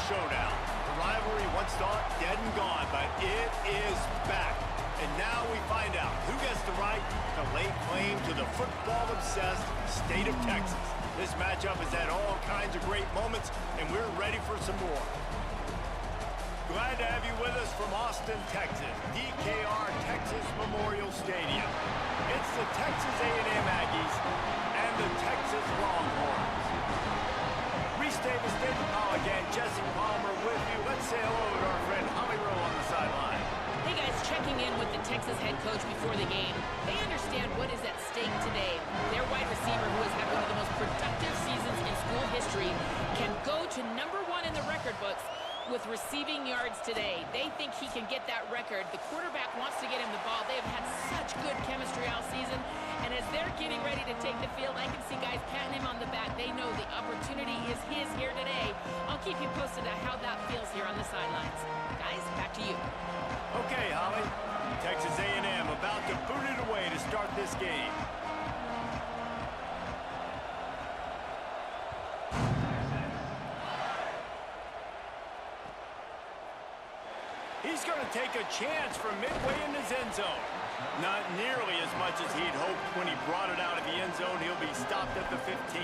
showdown. The rivalry once thought dead and gone, but it is back. And now we find out who gets the right to lay claim to the football-obsessed state of Texas. This matchup has had all kinds of great moments, and we're ready for some more. Glad to have you with us from Austin, Texas, DKR Texas Memorial Stadium. It's the Texas A&M Aggies and the Texas Longhorns. Reese Davis, David Pollock, and Jesse Palmer with you. Let's say hello to our friend Holly Rowe on the sideline. Hey guys, checking in with the Texas head coach before the game. They understand what is at stake today. Their wide receiver, who has had one of the most productive seasons in school history, can go to #1 in the record books with receiving yards today. They think he can get that record. The quarterback wants to get him the ball. They have had such good chemistry all season. And as they're getting ready to take the field, I can see guys patting him on the back. They know the opportunity is his here today. I'll keep you posted on how that feels here on the sidelines. Guys, back to you. Okay, Holly. Texas A&M about to boot it away to start this game. He's going to take a chance from midway in his end zone. Not nearly as much as he'd hoped when he brought it out of the end zone. He'll be stopped at the 15.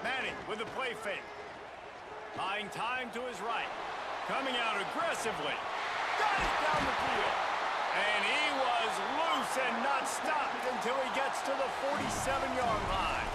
Manning with the play fake. Buying time to his right. Coming out aggressively. Got it down the field. And he was loose and not stopped until he gets to the 47-yard line.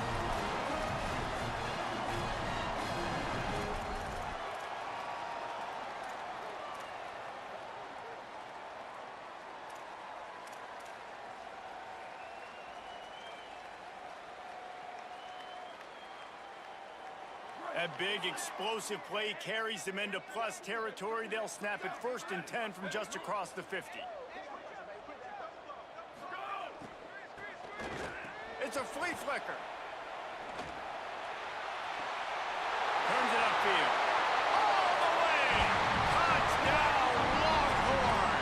A big explosive play carries them into plus territory. They'll snap it 1st and 10 from just across the 50. It's a flea flicker. Turns it upfield. All the way! Touchdown, Longhorn!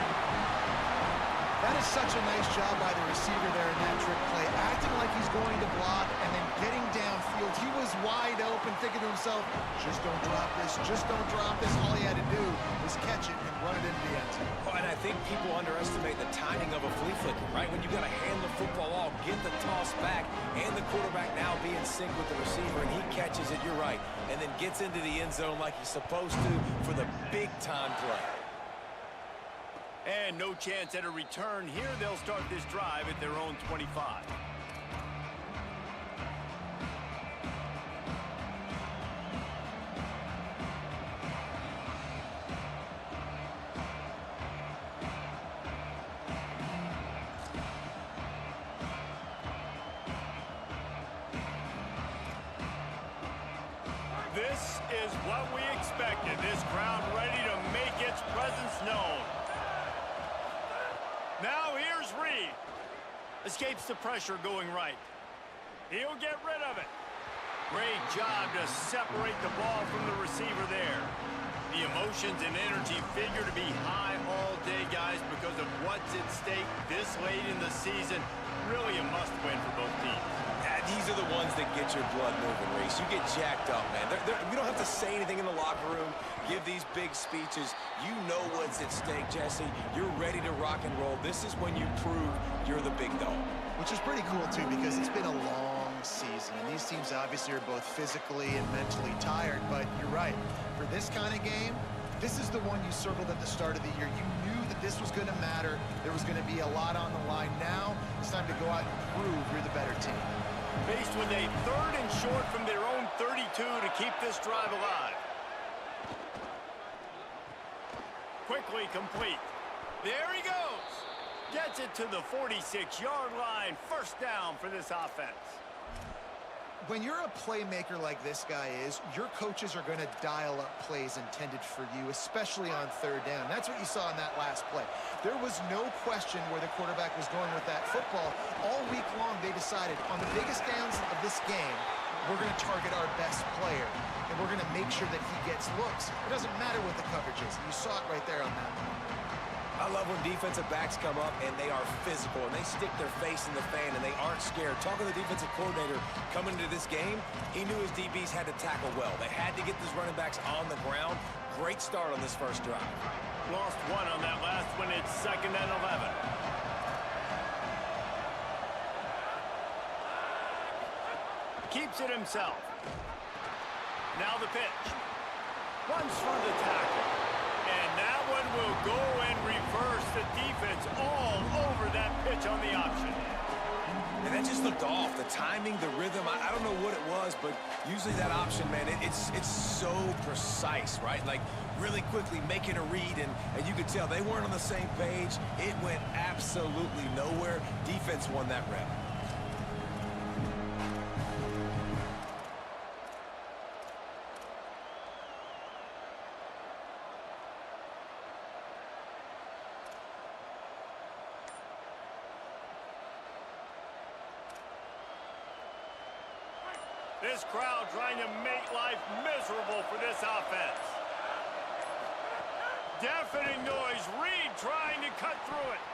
That is such a nice job by the receiver there in that trick play. Acting like he's going to block and then getting downfield. He was wide open, thinking to himself, just don't drop this, just don't drop this. All he had to do was catch it and run it into the end zone. Oh, and I think people underestimate the timing of a flea flicker, right? When you got to hand the football off, get the toss back, and the quarterback now be in sync with the receiver, and he catches it, you're right, and then gets into the end zone like he's supposed to for the big-time play. And no chance at a return here. They'll start this drive at their own 25. This is what we expected. This crowd ready to make its presence known. Now here's Reed. Escapes the pressure going right. He'll get rid of it. Great job to separate the ball from the receiver there. The emotions and energy figure to be high all day, guys, because of what's at stake this late in the season. Really a must-win for both teams. These are the ones that get your blood moving, Reese. You get jacked up, man. We don't have to say anything in the locker room, give these big speeches. You know what's at stake, Jesse. You're ready to rock and roll. This is when you prove you're the big dog. Which is pretty cool, too, because it's been a long season. And these teams obviously are both physically and mentally tired. But you're right. For this kind of game, this is the one you circled at the start of the year. You knew that this was going to matter. There was going to be a lot on the line. Now it's time to go out and prove you're the better team. Faced with a 3rd and short from their own 32 to keep this drive alive. Quickly complete. There he goes. Gets it to the 46-yard line. 1st down for this offense. When you're a playmaker like this guy is, your coaches are going to dial up plays intended for you, especially on third down. That's what you saw in that last play. There was no question where the quarterback was going with that football. All week long, they decided on the biggest downs of this game, we're going to target our best player, and we're going to make sure that he gets looks. It doesn't matter what the coverage is. You saw it right there on that one. I love when defensive backs come up and they are physical and they stick their face in the fan and they aren't scared. Talking to the defensive coordinator coming into this game, he knew his DBs had to tackle well. They had to get these running backs on the ground. Great start on this first drive. Lost one on that last one. It's 2nd and 11. Keeps it himself. Now the pitch. Runs through the tackle. And that one will go and reverse the defense all over that pitch on the option. And that just looked off. The timing, the rhythm, I don't know what it was, but usually that option, man, it's so precise, right? Like really quickly making a read, and you could tell they weren't on the same page. It went absolutely nowhere. Defense won that rep. This crowd trying to make life miserable for this offense. Deafening noise. Reed trying to cut through it.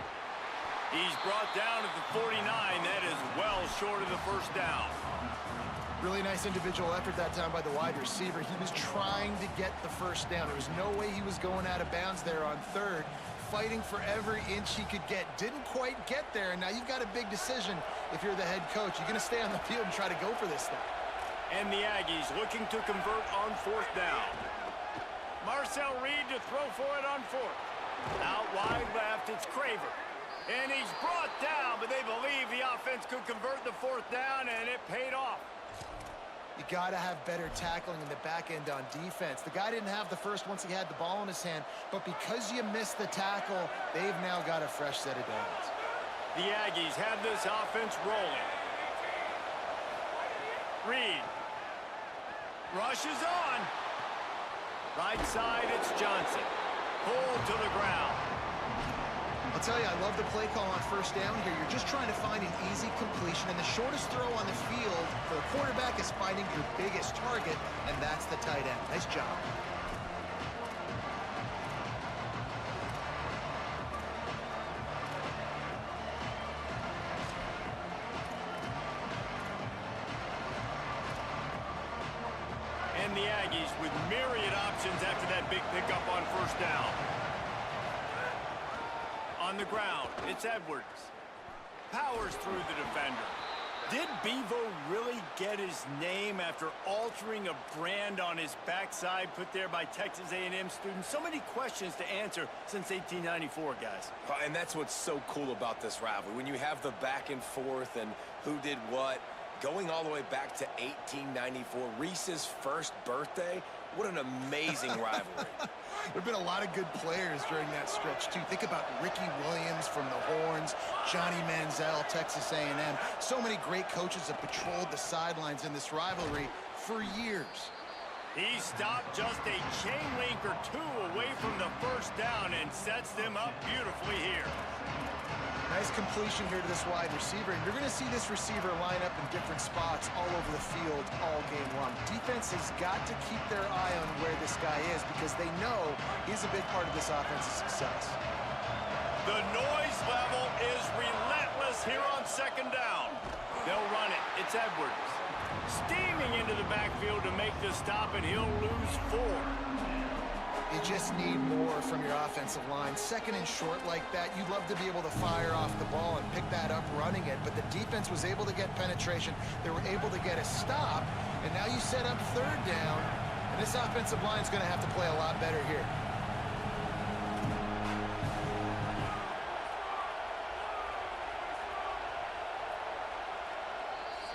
He's brought down at the 49. That is well short of the first down. Really nice individual effort that time by the wide receiver. He was trying to get the first down. There was no way he was going out of bounds there on third. Fighting for every inch he could get. Didn't quite get there, and now you've got a big decision if you're the head coach. You're going to stay on the field and try to go for this thing. And the Aggies looking to convert on 4th down. Marcel Reed to throw for it on 4th. Out wide left, it's Craver. And he's brought down, but they believe the offense could convert the 4th down, and it paid off. You got to have better tackling in the back end on defense. The guy didn't have the first once he had the ball in his hand, but because you missed the tackle, they've now got a fresh set of downs. The Aggies have this offense rolling. Reed. Rushes on. Right side, it's Johnson. Pulled to the ground. I'll tell you, I love the play call on first down here. You're just trying to find an easy completion, and the shortest throw on the field for the quarterback is finding your biggest target, and that's the tight end. Nice job. And the Aggies with myriad options after that big pickup on first down. On the ground, it's Edwards. Powers through the defender. Did Bevo really get his name after altering a brand on his backside put there by Texas A&M students? So many questions to answer since 1894, guys. And that's what's so cool about this rivalry. When you have the back and forth and who did what, going all the way back to 1894, Reese's first birthday, what an amazing rivalry. There have been a lot of good players during that stretch, too. Think about Ricky Williams from the Horns, Johnny Manziel, Texas A&M. So many great coaches have patrolled the sidelines in this rivalry for years. He stopped just a chain link or two away from the first down and sets them up beautifully here. Nice completion here to this wide receiver, and you're going to see this receiver line up in different spots all over the field all game long. Defense has got to keep their eye on where this guy is because they know he's a big part of this offense's success. The noise level is relentless here on second down. They'll run it. It's Edwards. Steaming into the backfield to make the stop, and he'll lose 4. You just need more from your offensive line. Second and short like that, you'd love to be able to fire off the ball and pick that up running it, but the defense was able to get penetration. They were able to get a stop, and now you set up third down, and this offensive line is going to have to play a lot better here.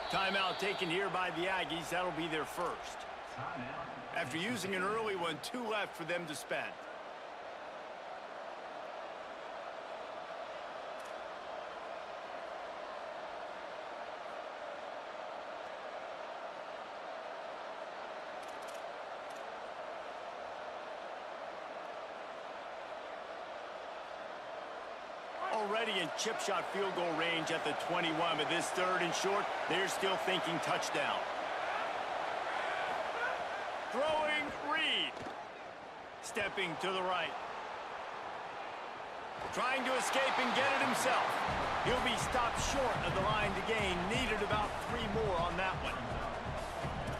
Timeout taken here by the Aggies. That'll be their first. After using an early one, 2 left for them to spend. already in chip shot field goal range at the 21, but this third and short, they're still thinking touchdown. Throwing Reed. Stepping to the right. Trying to escape and get it himself. He'll be stopped short of the line to gain. Needed about 3 more on that one.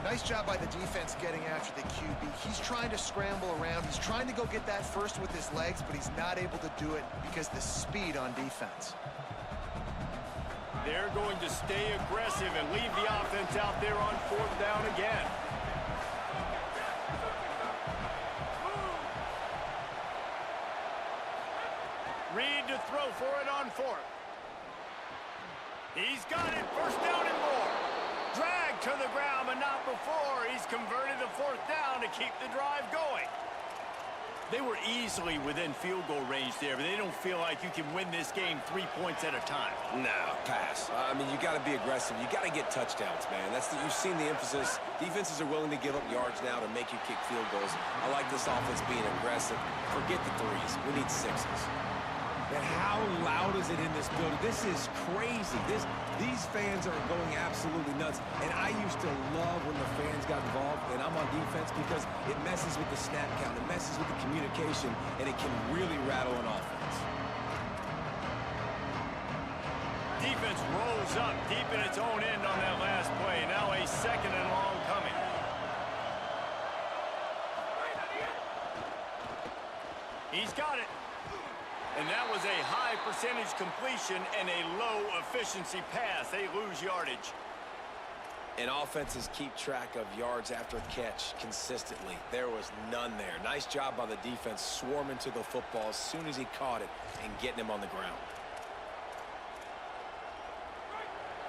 Nice job by the defense getting after the QB. He's trying to scramble around. He's trying to go get that first with his legs, but he's not able to do it because of the speed on defense. They're going to stay aggressive and leave the offense out there on 4th down again. Reed to throw for it on 4th. He's got it. 1st down and more. Drag to the ground, but not before. He's converted the 4th down to keep the drive going. They were easily within field goal range there, but they don't feel like you can win this game 3 points at a time. No, pass. I mean, you got to be aggressive. You got to get touchdowns, man. You've seen the emphasis. Defenses are willing to give up yards now to make you kick field goals. I like this offense being aggressive. Forget the 3s. We need 6s. And how loud is it in this building? This is crazy. These fans are going absolutely nuts. And I used to love when the fans got involved, and I'm on defense because it messes with the snap count, it messes with the communication, and it can really rattle an offense. Defense rolls up deep in its own end on that last play. Now a 2nd and long coming. He's got it. And that was a high percentage completion and a low efficiency pass. They lose yardage. And offenses keep track of yards after catch consistently. There was none there. Nice job by the defense swarming to the football as soon as he caught it and getting him on the ground.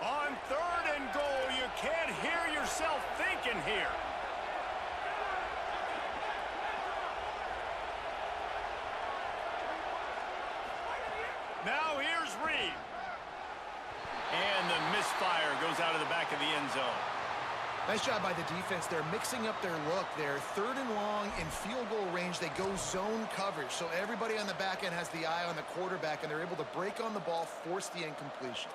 On 3rd and goal, you can't hear yourself thinking here. Now here's Reed. And the misfire goes out of the back of the end zone. Nice job by the defense. They're mixing up their look. They're 3rd and long in field goal range. They go zone coverage. So everybody on the back end has the eye on the quarterback, and they're able to break on the ball, force the incompletion.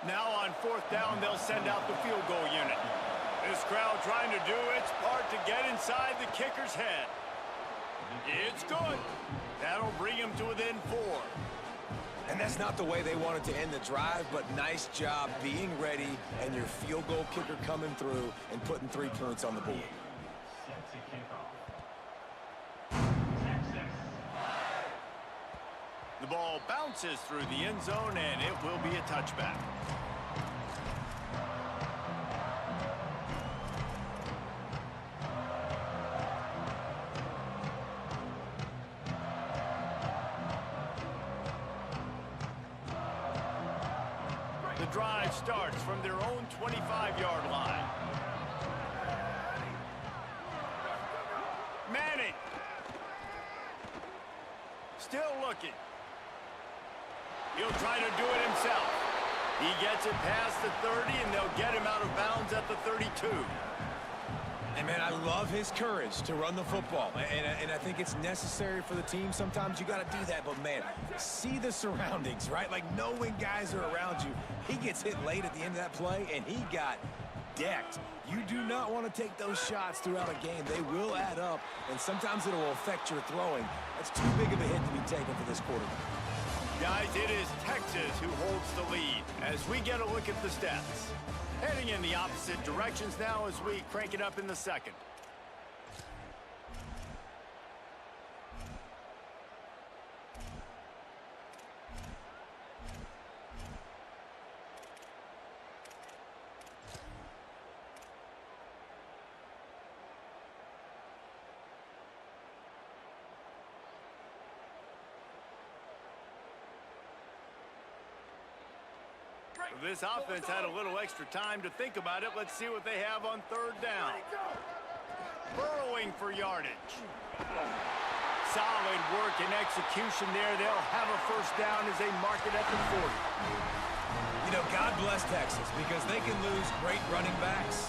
Now on 4th down, they'll send out the field goal unit. This crowd trying to do its part to get inside the kicker's head. It's good. That'll bring him to within 4. And that's not the way they wanted to end the drive, but nice job being ready and your field goal kicker coming through and putting 3 points on the board. The ball bounces through the end zone, and it will be a touchback. The drive starts from their own 25-yard line. Manning. Still looking. He'll try to do it himself. He gets it past the 30, and they'll get him out of bounds at the 32. And, man, I love his courage to run the football. And I think it's necessary for the team. Sometimes you got to do that. But, man, see the surroundings, right? Like, knowing guys are around you. He gets hit late at the end of that play, and he got decked. You do not want to take those shots throughout a game. They will add up, and sometimes it will affect your throwing. That's too big of a hit to be taken for this quarterback. Guys, it is Texas who holds the lead as we get a look at the stats. Heading in the opposite directions now as we crank it up in the 2nd. This offense had a little extra time to think about it. Let's see what they have on 3rd down. Burrowing for yardage. Solid work and execution there. They'll have a 1st down as they mark it at the 40. You know, God bless Texas because they can lose great running backs,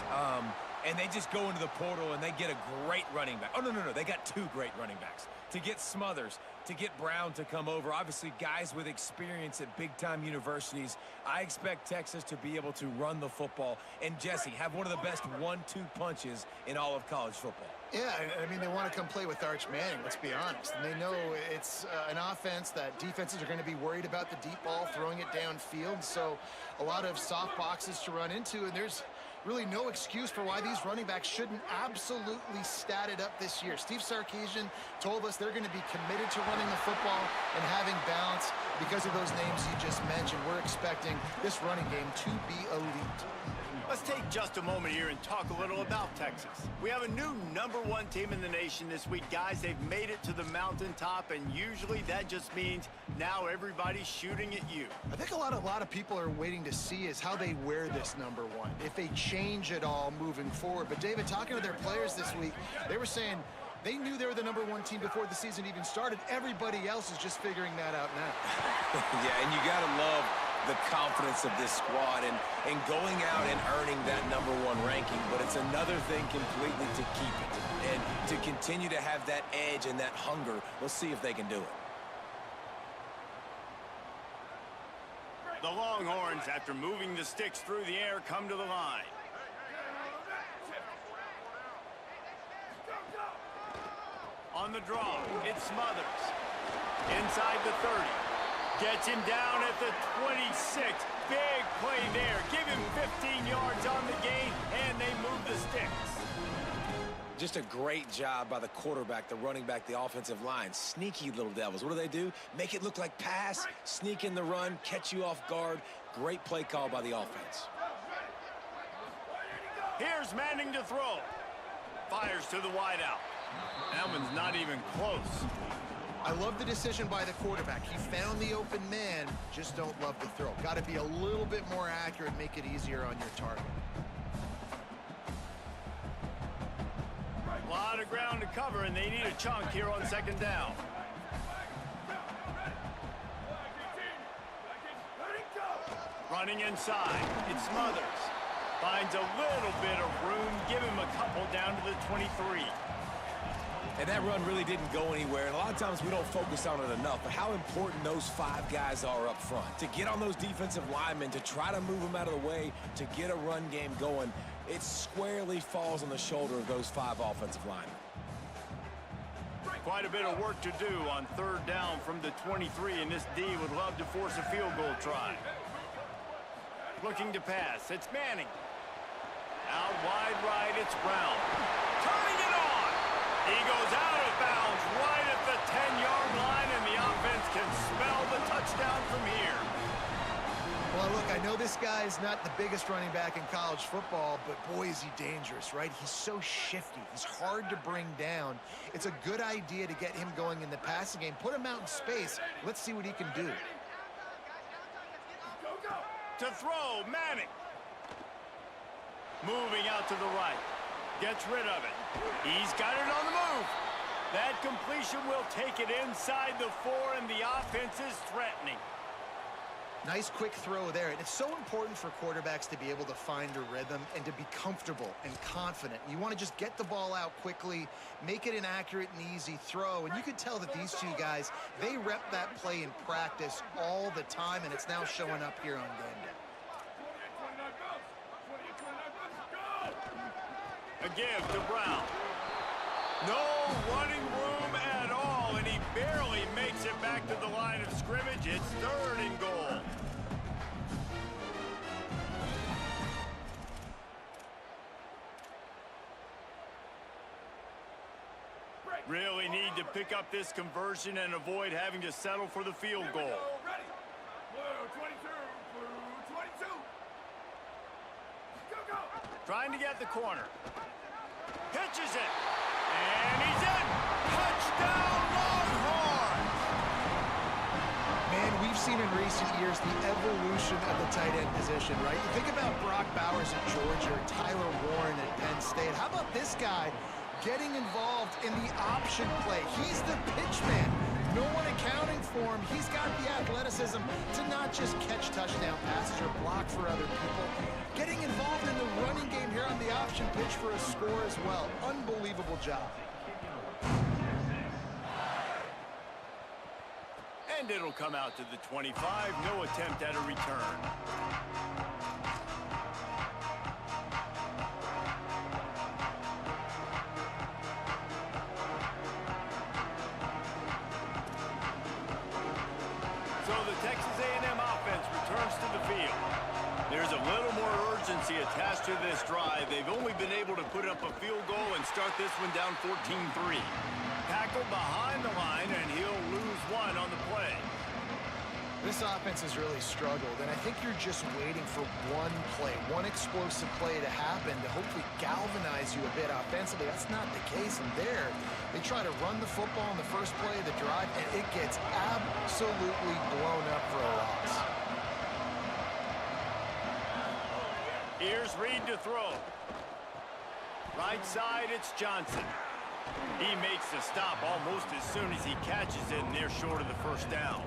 and they just go into the portal and they get a great running back. Oh, no, they got 2 great running backs. To get Smothers, to get Brown to come over. Obviously, guys with experience at big-time universities. I expect Texas to be able to run the football. And Jesse, have one of the best 1-2 punches in all of college football. Yeah, I mean, they want to come play with Arch Manning, let's be honest. And they know it's an offense that defenses are going to be worried about the deep ball, throwing it downfield. So a lot of soft boxes to run into, and there's really no excuse for why these running backs shouldn't absolutely stat it up this year. Steve Sarkisian told us they're going to be committed to running the football and having balance because of those names you just mentioned. We're expecting this running game to be elite. Let's take just a moment here and talk a little about Texas. We have a new #1 team in the nation this week, guys. They've made it to the mountaintop, and usually that just means now everybody's shooting at you. I think a lot of people are waiting to see is how they wear this #1, if they change it all moving forward. But David, talking to their players this week, they were saying they knew they were the #1 team before the season even started. Everybody else is just figuring that out now. Yeah, and you got to love the confidence of this squad and going out and earning that #1 ranking, but it's another thing completely to keep it and to continue to have that edge and that hunger. We'll see if they can do it. The Longhorns, after moving the sticks through the air, come to the line. On the draw, it's Smothers. Inside the 30. Gets him down at the 26. Big play there. Give him 15 yards on the gain, and they move the sticks. Just a great job by the quarterback, the running back, the offensive line. Sneaky little devils. What do? Make it look like pass, sneak in the run, catch you off guard. Great play call by the offense. Here's Manning to throw. Fires to the wideout. That one's not even close. I love the decision by the quarterback. He found the open man, just don't love the throw. Got to be a little bit more accurate, make it easier on your target. A lot of ground to cover, and they need a chunk here on 2nd down. Running inside, it's Smothers. Finds a little bit of room, give him a couple down to the 23. And that run really didn't go anywhere, and a lot of times we don't focus on it enough, but how important those 5 guys are up front. To get on those defensive linemen, to try to move them out of the way, to get a run game going, it squarely falls on the shoulder of those 5 offensive linemen. Quite a bit of work to do on 3rd down from the 23, and this D would love to force a field goal try. Looking to pass, it's Manning. Out wide right, it's Brown. Turning it on! He goes out of bounds right at the 10-yard line, and the offense can smell the touchdown from here. Well, look, I know this guy's not the biggest running back in college football, but boy, is he dangerous, right? He's so shifty. He's hard to bring down. It's a good idea to get him going in the passing game. Put him out in space. Let's see what he can do. To throw, Manning. Moving out to the right. Gets rid of it. He's got it on the move. That completion will take it inside the 4, and the offense is threatening. Nice quick throw there. And it's so important for quarterbacks to be able to find a rhythm and to be comfortable and confident. You want to just get the ball out quickly, make it an accurate and easy throw. And you could tell that these 2 guys, they rep that play in practice all the time, and it's now showing up here on game day. A give to Brown. No running room at all, and he barely makes it back to the line of scrimmage. It's 3rd and goal. Really need to pick up this conversion and avoid having to settle for the field goal. Trying to get the corner. Pitches it. And he's in. Touchdown, Longhorns! Man, we've seen in recent years the evolution of the tight end position, right? You think about Brock Bowers at Georgia, or Tyler Warren at Penn State. How about this guy getting involved in the option play? He's the pitch man. No one accounting for him. He's got the athleticism to not just catch touchdown passes or block for other people. Getting involved in the running game here on the option pitch for a score as well. Unbelievable job. And it'll come out to the 25. No attempt at a return. So the Texas A&M offense returns to the field. There's a little more urgency attached to this drive. They've only been able to put up a field goal and start this one down 14-3. Tackled behind the line, and he'll lose one on the play. This offense has really struggled, and I think you're just waiting for one play, one explosive play to happen to hopefully galvanize you a bit offensively. That's not the case, and there, they try to run the football in the first play of the drive, and it gets absolutely blown up for a loss. Here's Reed to throw. Right side, it's Johnson. He makes the stop almost as soon as he catches it, and they're short of the first down.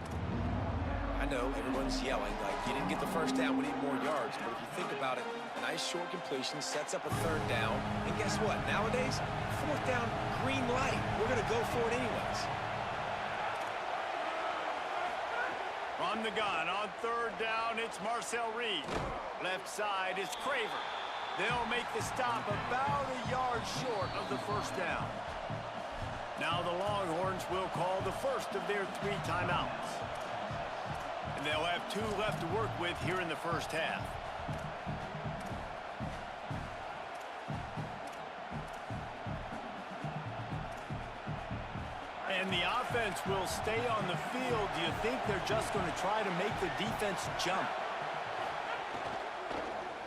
I know everyone's yelling like you didn't get the first down, we need more yards. But if you think about it, nice short completion sets up a third down. And guess what? Nowadays, fourth down, green light. We're going to go for it anyways. From the gun on third down, it's Marcel Reed. Left side is Craver. They'll make the stop about a yard short of the first down. Now the Longhorns will call the first of their 3 timeouts. And they'll have 2 left to work with here in the first half. And the offense will stay on the field. Do you think they're just going to try to make the defense jump?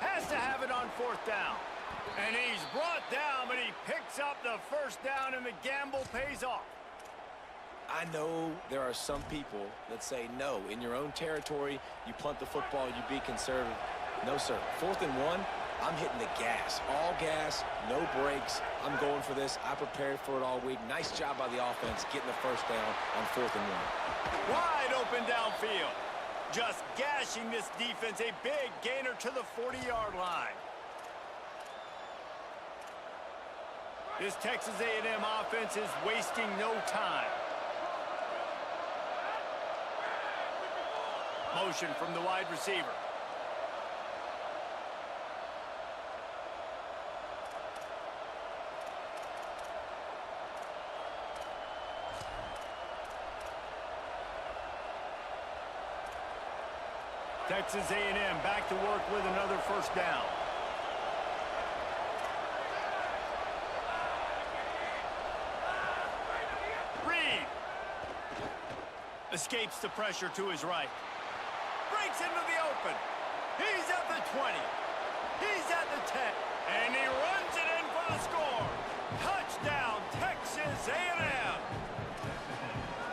Has to have it on fourth down. And he's brought down, but he picks up the first down, and the gamble pays off. I know there are some people that say, no, in your own territory, you punt the football, you be conservative. No, sir. 4th and 1, I'm hitting the gas. All gas, no brakes. I'm going for this. I prepared for it all week. Nice job by the offense getting the first down on 4th and 1. Wide open downfield. Just gashing this defense. A big gainer to the 40-yard line. This Texas A&M offense is wasting no time. Motion from the wide receiver. Texas A&M back to work with another first down. Reed escapes the pressure to his right. Breaks into the open. He's at the 20. He's at the 10. And he runs it in for the score. Touchdown, Texas A&M.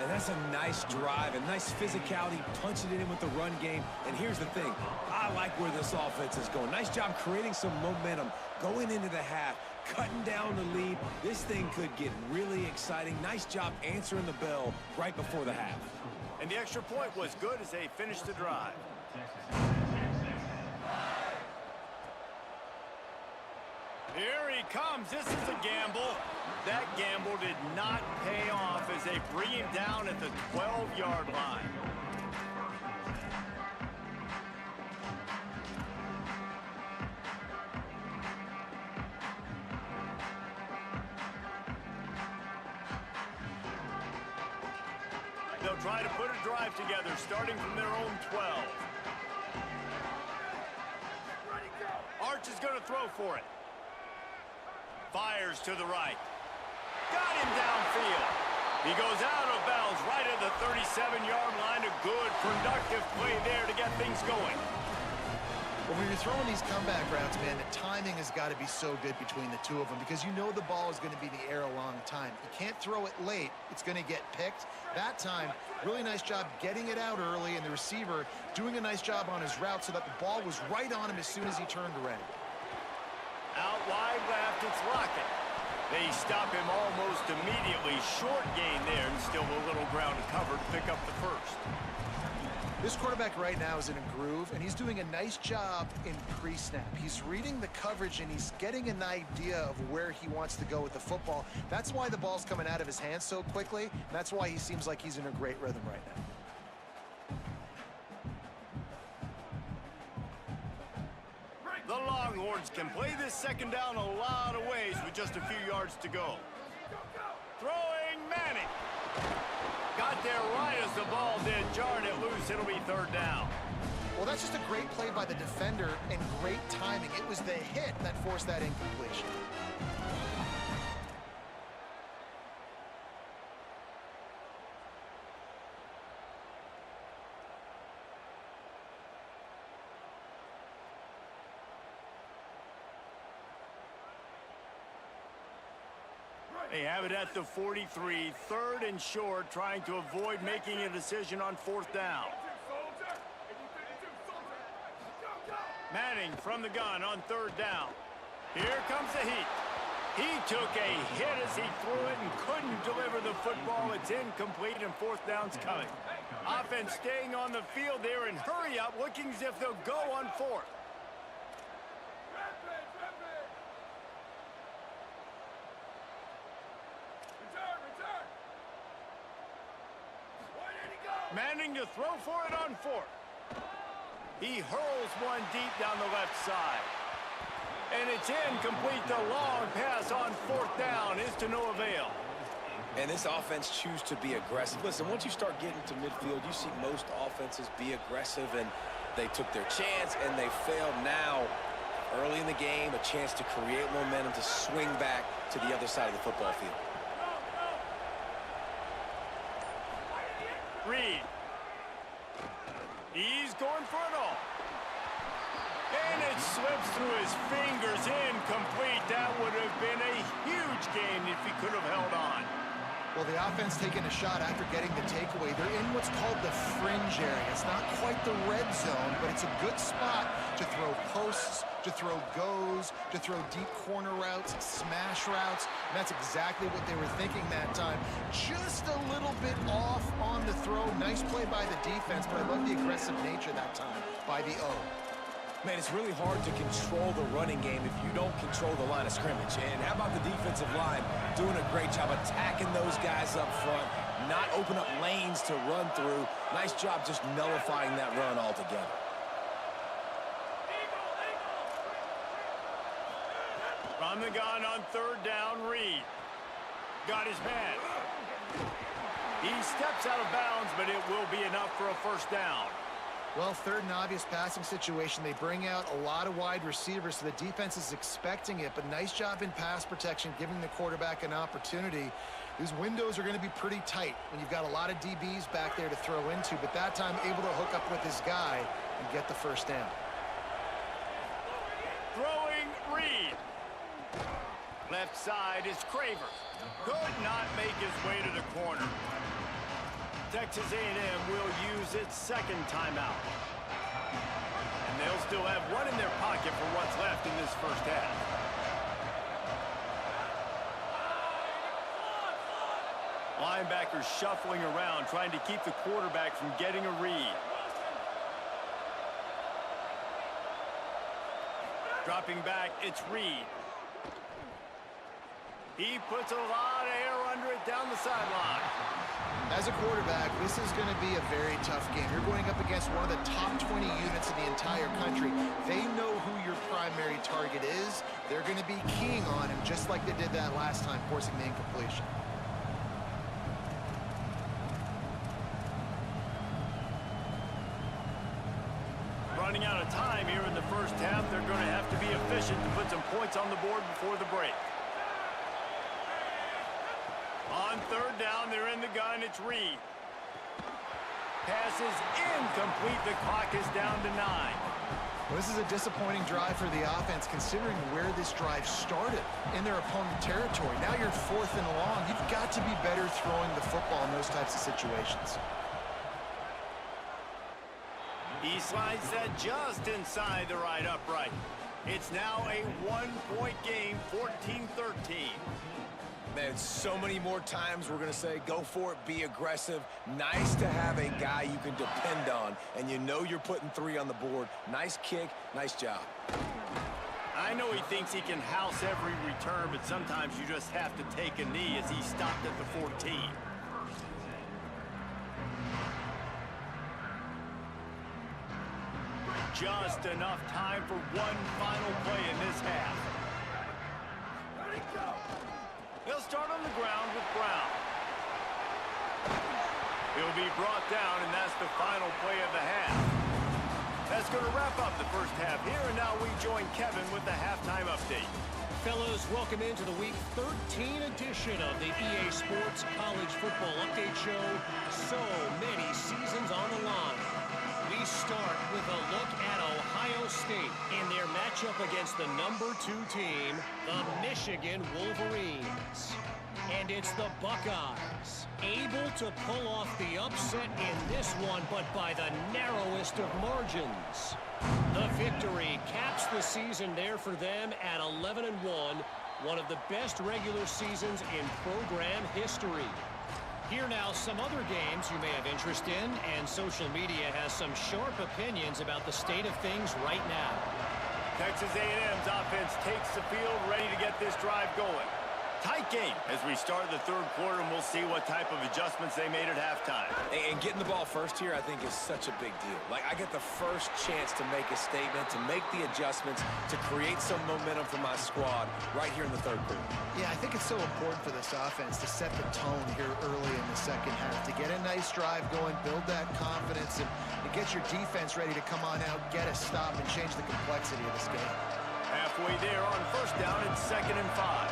And that's a nice drive, a nice physicality, punching it in with the run game. And here's the thing, I like where this offense is going. Nice job creating some momentum, going into the half, cutting down the lead. This thing could get really exciting. Nice job answering the bell right before the half. And the extra point was good as they finished the drive. Here he comes. This is a gamble. That gamble did not pay off as they bring him down at the 12-yard line. They'll try to put a drive together, starting from their own 12. Arch is going to throw for it. Fires to the right. Got him downfield. He goes out of bounds right at the 37-yard line. A good, productive play there to get things going. Well, when you're throwing these comeback routes, man, the timing has got to be so good between the two of them because you know the ball is going to be in the air a long time. You can't throw it late. It's going to get picked. That time, really nice job getting it out early, and the receiver doing a nice job on his route so that the ball was right on him as soon as he turned around. Out wide left, it's Lockett. They stop him almost immediately. Short gain there, and still a little ground to cover to pick up the first. This quarterback right now is in a groove, and he's doing a nice job in pre-snap. He's reading the coverage, and he's getting an idea of where he wants to go with the football. That's why the ball's coming out of his hands so quickly, and that's why he seems like he's in a great rhythm right now. Longhorns can play this second down a lot of ways with just a few yards to go. Throwing Manning. Got there right as the ball did. Jarred it loose. It'll be third down. Well, that's just a great play by the defender and great timing. It was the hit that forced that incompletion. They have it at the 43, third and short, trying to avoid making a decision on fourth down. Manning from the gun on third down. Here comes the heat. He took a hit as he threw it and couldn't deliver the football. It's incomplete and fourth down's coming. Offense staying on the field there and hurry up, looking as if they'll go on fourth. Manning to throw for it on fourth. He hurls one deep down the left side. And it's incomplete. The long pass on fourth down is to no avail. And this offense chooses to be aggressive. Listen, once you start getting to midfield, you see most offenses be aggressive, and they took their chance, and they failed. Now, early in the game, a chance to create momentum to swing back to the other side of the football field. Reed. He's going for it all. And it slips through his fingers. Incomplete. That would have been a huge gain if he could have held on. Well, the offense taking a shot after getting the takeaway. They're in what's called the fringe area. It's not quite the red zone, but it's a good spot to throw posts, to throw goes, to throw deep corner routes, smash routes. And that's exactly what they were thinking that time. Just a little bit off on the throw. Nice play by the defense, but I love the aggressive nature that time by the O. Man, it's really hard to control the running game if you don't control the line of scrimmage. And how about the defensive line doing a great job attacking those guys up front, not open up lanes to run through. Nice job just nullifying that run altogether. From the gun on third down, Reed. Got his man. He steps out of bounds, but it will be enough for a first down. Well, third and obvious passing situation. They bring out a lot of wide receivers, so the defense is expecting it, but nice job in pass protection, giving the quarterback an opportunity. These windows are going to be pretty tight when you've got a lot of DBs back there to throw into, but that time able to hook up with his guy and get the first down. Throwing Reed. Left side is Craver. Could not make his way to the corner. Texas A&M will use its second timeout. And they'll still have one in their pocket for what's left in this first half. Linebackers shuffling around, trying to keep the quarterback from getting a read. Dropping back, it's Reed. He puts a lot of air under it down the sideline. As a quarterback, this is going to be a very tough game. You're going up against one of the top 20 units in the entire country. They know who your primary target is. They're going to be keying on him, just like they did that last time, forcing the incompletion. Running out of time here in the first half. They're going to have to be efficient to put some points on the board before the break. On third down, they're in the gun. It's Reed. Pass is incomplete. The clock is down to 9. Well, this is a disappointing drive for the offense, considering where this drive started in their opponent territory. Now you're fourth and long. You've got to be better throwing the football in those types of situations. He slides that just inside the right upright. It's now a one-point game, 14-13. Man, so many more times we're going to say, go for it, be aggressive. Nice to have a guy you can depend on, and you know you're putting 3 on the board. Nice kick, nice job. I know he thinks he can house every return, but sometimes you just have to take a knee as he stopped at the 14. Just enough time for one final play in this half. They'll start on the ground with Brown. He'll be brought down, and that's the final play of the half. That's going to wrap up the first half here, and now we join Kevin with the halftime update. Fellas, welcome into the Week 13 edition of the EA Sports College Football Update Show. So many seasons on the line. We start with a look at Ohio State in their matchup against the #2 team, the Michigan Wolverines. And it's the Buckeyes, able to pull off the upset in this one, but by the narrowest of margins. The victory caps the season there for them at 11-1, one of the best regular seasons in program history. Here now some other games you may have interest in, and social media has some sharp opinions about the state of things right now. Texas A&M's offense takes the field, ready to get this drive going. Tight game as we start the third quarter, and we'll see what type of adjustments they made at halftime. And getting the ball first here, I think, is such a big deal. Like, I get the first chance to make a statement, to make the adjustments, to create some momentum for my squad right here in the third quarter. Yeah, I think it's so important for this offense to set the tone here early in the second half, to get a nice drive going, build that confidence, and get your defense ready to come on out, get a stop, and change the complexity of this game. Halfway there on first down and 2nd and 5.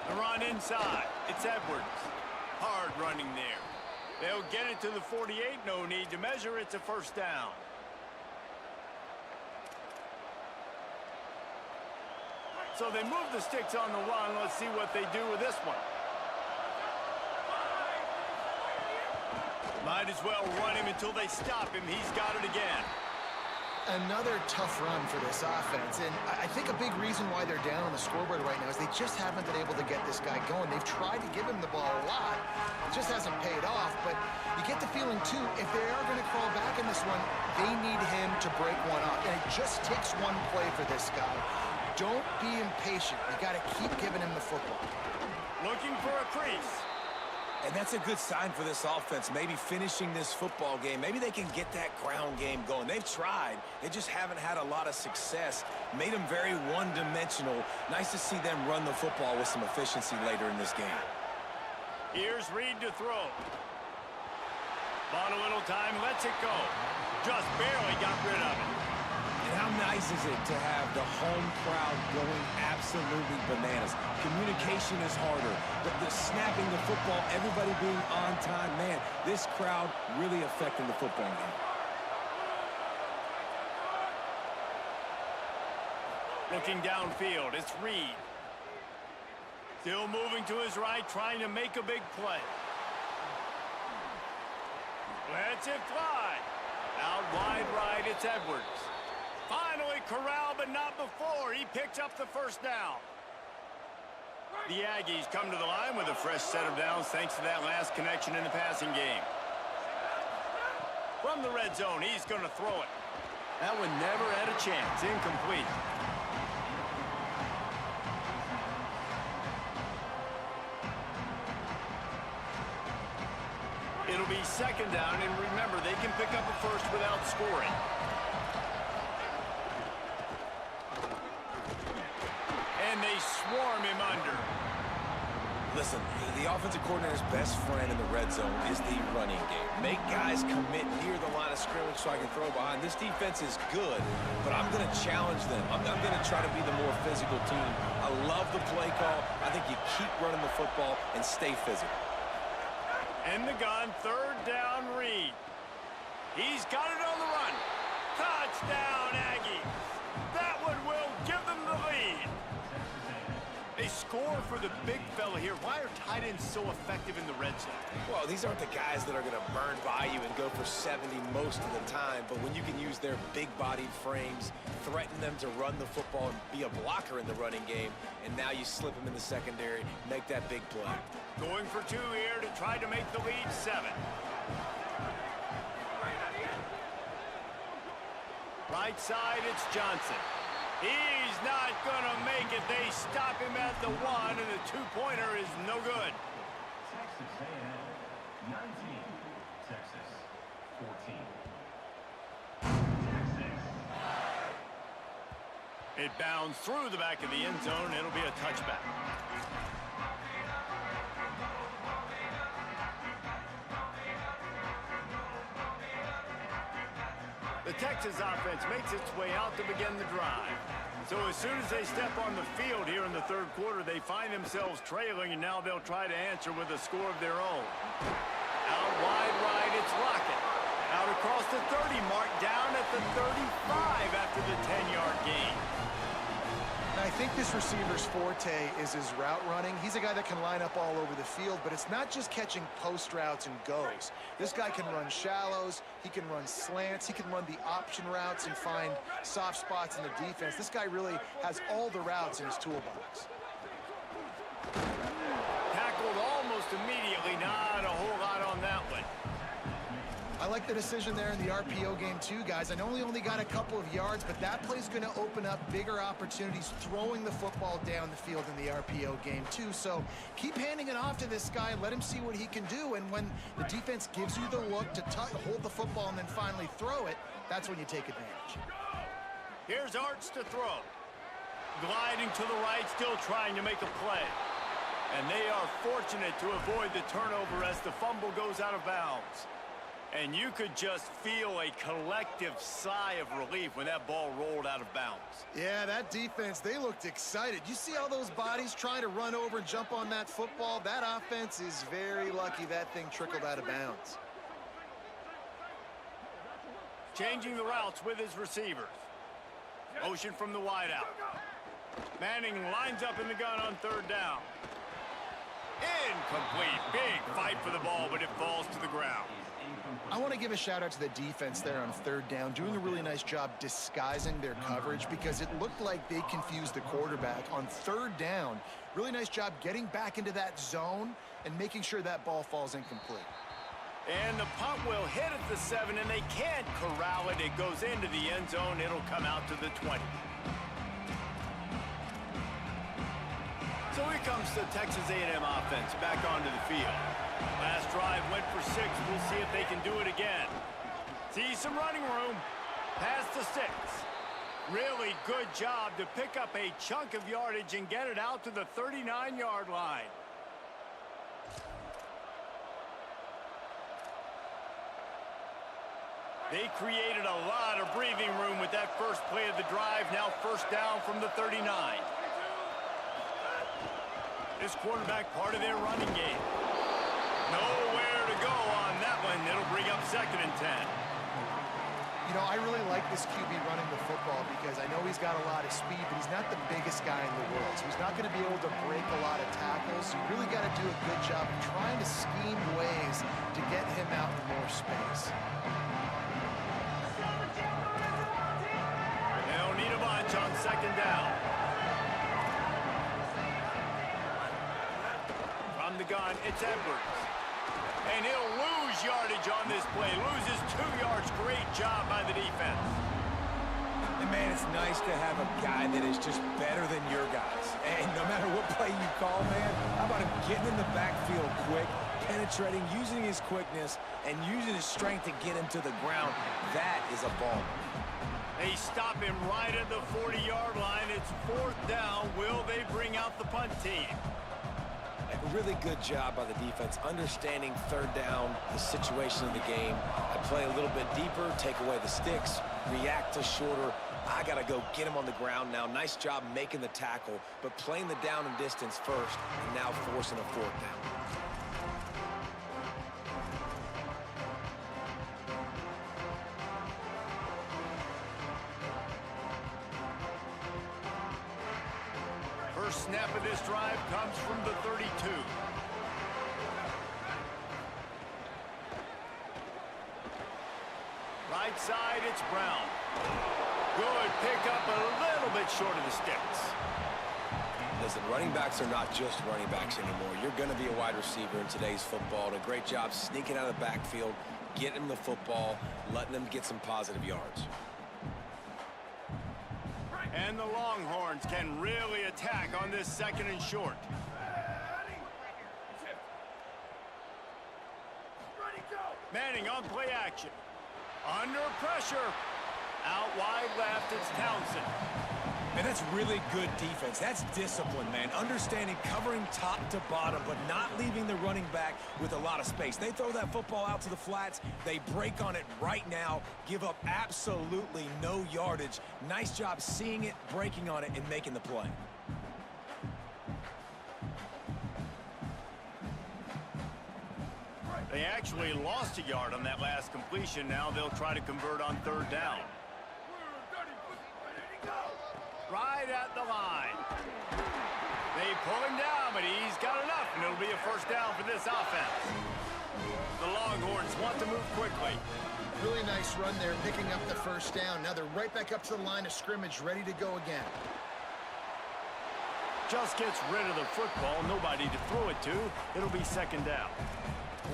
The run inside. It's Edwards. Hard running there. They'll get it to the 48. No need to measure. It's a first down. So they move the sticks on the run. Let's see what they do with this one. Might as well run him until they stop him. He's got it again. Another tough run for this offense, and I think a big reason why they're down on the scoreboard right now is they just haven't been able to get this guy going. They've tried to give him the ball a lot. It just hasn't paid off, but you get the feeling, too, if they are going to crawl back in this one, they need him to break one off, and it just takes one play for this guy. Don't be impatient. You got to keep giving him the football. Looking for a crease. And that's a good sign for this offense, maybe finishing this football game. Maybe they can get that ground game going. They've tried. They just haven't had a lot of success. Made them very one-dimensional. Nice to see them run the football with some efficiency later in this game. Here's Reed to throw. Bought a little time, lets it go. Just barely got rid of it. And how nice is it to have the home crowd going absolutely bananas? Communication is harder. The snapping the football, everybody being on time. Man, this crowd really affecting the football game. Looking downfield, it's Reed. Still moving to his right, trying to make a big play. Lets it fly. Out wide right, it's Edwards. Finally corralled, but not before. He picks up the first down. The Aggies come to the line with a fresh set of downs thanks to that last connection in the passing game. From the red zone, he's going to throw it. That one never had a chance. Incomplete. It'll be 2nd down, and remember, they can pick up a first without scoring. And they swarm him under. Listen, the offensive coordinator's best friend in the red zone is the running game. Make guys commit near the line of scrimmage so I can throw behind. This defense is good, but I'm going to challenge them. I'm going to try to be the more physical team. I love the play call. I think you keep running the football and stay physical. In the gun, 3rd down, Reed. He's got it on the run. Touchdown, Aggies. That one will give them the lead. They score for the big fella here. Why are tight ends so effective in the red zone? Well, these aren't the guys that are going to burn by you and go for 70 most of the time, but when you can use their big-bodied frames, threaten them to run the football and be a blocker in the running game, and now you slip them in the secondary, make that big play. Going for 2 here to try to make the lead 7. Right side, it's Johnson. He's not going to make it. They stop him at the 1, and the 2-pointer is no good. Texas A&M, 19, Texas. It bounds through the back of the end zone. It'll be a touchback. The Texas offense makes its way out to begin the drive. So as soon as they step on the field here in the third quarter, they find themselves trailing, and now they'll try to answer with a score of their own. Out wide right, it's Lockett. Out across the 30 mark, down at the 35 after the 10-yard gain. I think this receiver's forte is his route running. He's a guy that can line up all over the field, but it's not just catching post routes and goes. This guy can run shallows, he can run slants, he can run the option routes and find soft spots in the defense. This guy really has all the routes in his toolbox. Tackled almost immediately, not a whole lot on that one. I like the decision there in the RPO game too, guys. I know he only got a couple of yards, but that play's going to open up bigger opportunities throwing the football down the field in the RPO game too. So keep handing it off to this guy. Let him see what he can do. And when the defense gives you the look to hold the football and then finally throw it, that's when you take advantage. Here's Arts to throw. Gliding to the right, still trying to make a play. And they are fortunate to avoid the turnover as the fumble goes out of bounds. And you could just feel a collective sigh of relief when that ball rolled out of bounds. Yeah, that defense, they looked excited. You see all those bodies trying to run over and jump on that football? That offense is very lucky that thing trickled out of bounds. Changing the routes with his receivers. Motion from the wideout. Manning lines up in the gun on third down. Incomplete. Big fight for the ball, but it falls to the ground. I want to give a shout out to the defense there on third down, doing a really nice job disguising their coverage because it looked like they confused the quarterback on third down. Really nice job getting back into that zone and making sure that ball falls incomplete. And the punt will hit at the 7, and they can't corral it. It goes into the end zone. It'll come out to the 20. So here comes the Texas A&M offense back onto the field. Last drive went for 6. We'll see if they can do it again. See some running room. Pass to 6. Really good job to pick up a chunk of yardage and get it out to the 39-yard line. They created a lot of breathing room with that first play of the drive. Now first down from the 39. This quarterback part of their running game. Nowhere to go on that one. It'll bring up 2nd and 10. You know, I really like this QB running the football because I know he's got a lot of speed, but he's not the biggest guy in the world. So he's not going to be able to break a lot of tackles. You really got to do a good job of trying to scheme ways to get him out in more space. They'll need a bunch on 2nd down. From the gun, it's Edwards. And he'll lose yardage on this play. Loses 2 yards. Great job by the defense. And man, it's nice to have a guy that is just better than your guys. And no matter what play you call, man, how about him getting in the backfield quick, penetrating, using his quickness, and using his strength to get him to the ground. That is a ball. They stop him right at the 40-yard line. It's 4th down. Will they bring out the punt team? A really good job by the defense, understanding third down, the situation of the game. I play a little bit deeper, take away the sticks, react to shorter. I got to go get him on the ground now. Nice job making the tackle, but playing the down and distance first, and now forcing a 4th down. First snap of this drive comes from the 32. Right side, it's Brown. Good pickup, a little bit short of the sticks. Listen, running backs are not just running backs anymore. You're going to be a wide receiver in today's football. And a great job sneaking out of the backfield, getting them the football, letting them get some positive yards. And the Longhorns can really attack on this 2nd and short. Manning on play action. Under pressure. Out wide left, it's Townsend. And that's really good defense. That's discipline, man. Understanding covering top to bottom, but not leaving the running back with a lot of space. They throw that football out to the flats. They break on it right now, give up absolutely no yardage. Nice job seeing it, breaking on it, and making the play. They actually lost a yard on that last completion. Now they'll try to convert on third down. Right at the line. They pull him down, but he's got enough, and it'll be a first down for this offense. The Longhorns want to move quickly. Really nice run there, picking up the first down. Now they're right back up to the line of scrimmage, ready to go again. Just gets rid of the football, nobody to throw it to. It'll be second down.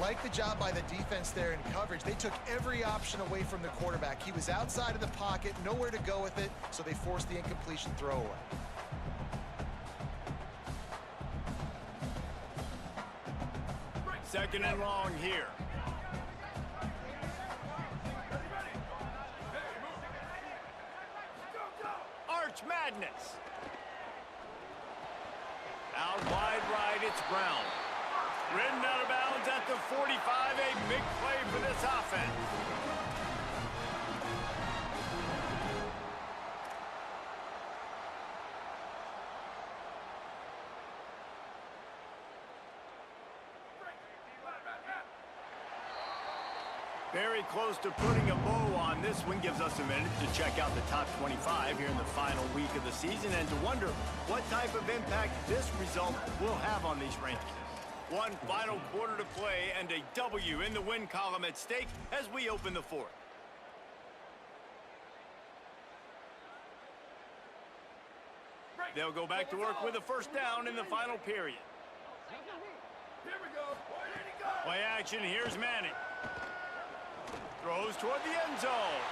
Like the job by the defense there in coverage. They took every option away from the quarterback. He was outside of the pocket, nowhere to go with it, so they forced the incompletion throwaway. Second and long here. Arch Madness. Out wide right, it's Brown. Ridden out of bounds at the 45, a big play for this offense. Very close to putting a bow on this one. Gives us a minute to check out the top 25 here in the final week of the season and to wonder what type of impact this result will have on these rankings. One final quarter to play and a W in the win column at stake as we open the fourth. They'll go back to work with a first down in the final period. Play action, here's Manning. Throws toward the end zone.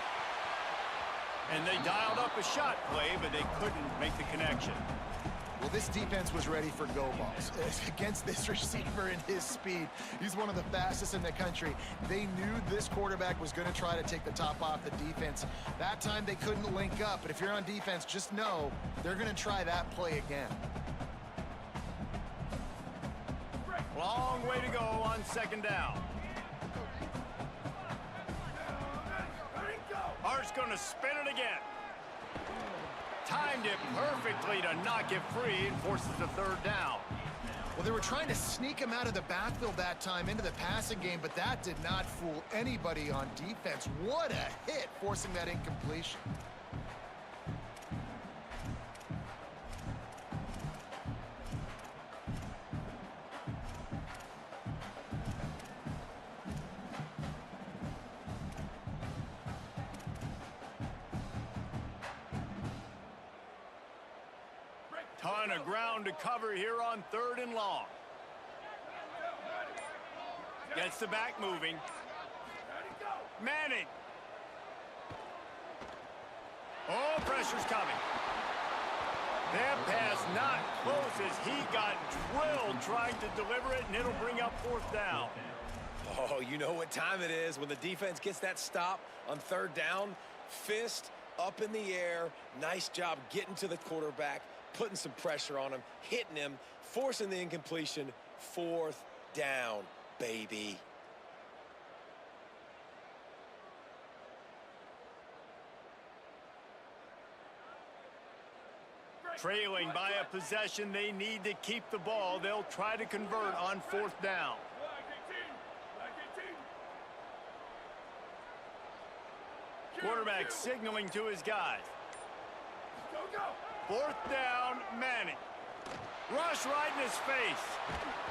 And they dialed up a shot play, but they couldn't make the connection. Well, this defense was ready for go balls. Against this receiver and his speed, he's one of the fastest in the country. They knew this quarterback was going to try to take the top off the defense. That time they couldn't link up, but if you're on defense, just know they're going to try that play again. Long way to go on second down. Hart's going to spin it again. Timed it perfectly to knock it free and forces the third down. Well, they were trying to sneak him out of the backfield that time into the passing game, but that did not fool anybody on defense. What a hit, forcing that incompletion. Ton of ground to cover here on third and long. Gets the back moving. Manning. Oh, pressure's coming. That pass not close as he got drilled trying to deliver it, and it'll bring up fourth down. Oh, you know what time it is when the defense gets that stop on third down. Fist up in the air. Nice job getting to the quarterback, putting some pressure on him, hitting him, forcing the incompletion. Fourth down, baby. Trailing by a possession, they need to keep the ball. They'll try to convert on fourth down. Quarterback signaling to his guys. Fourth down, Manning. Rush right in his face.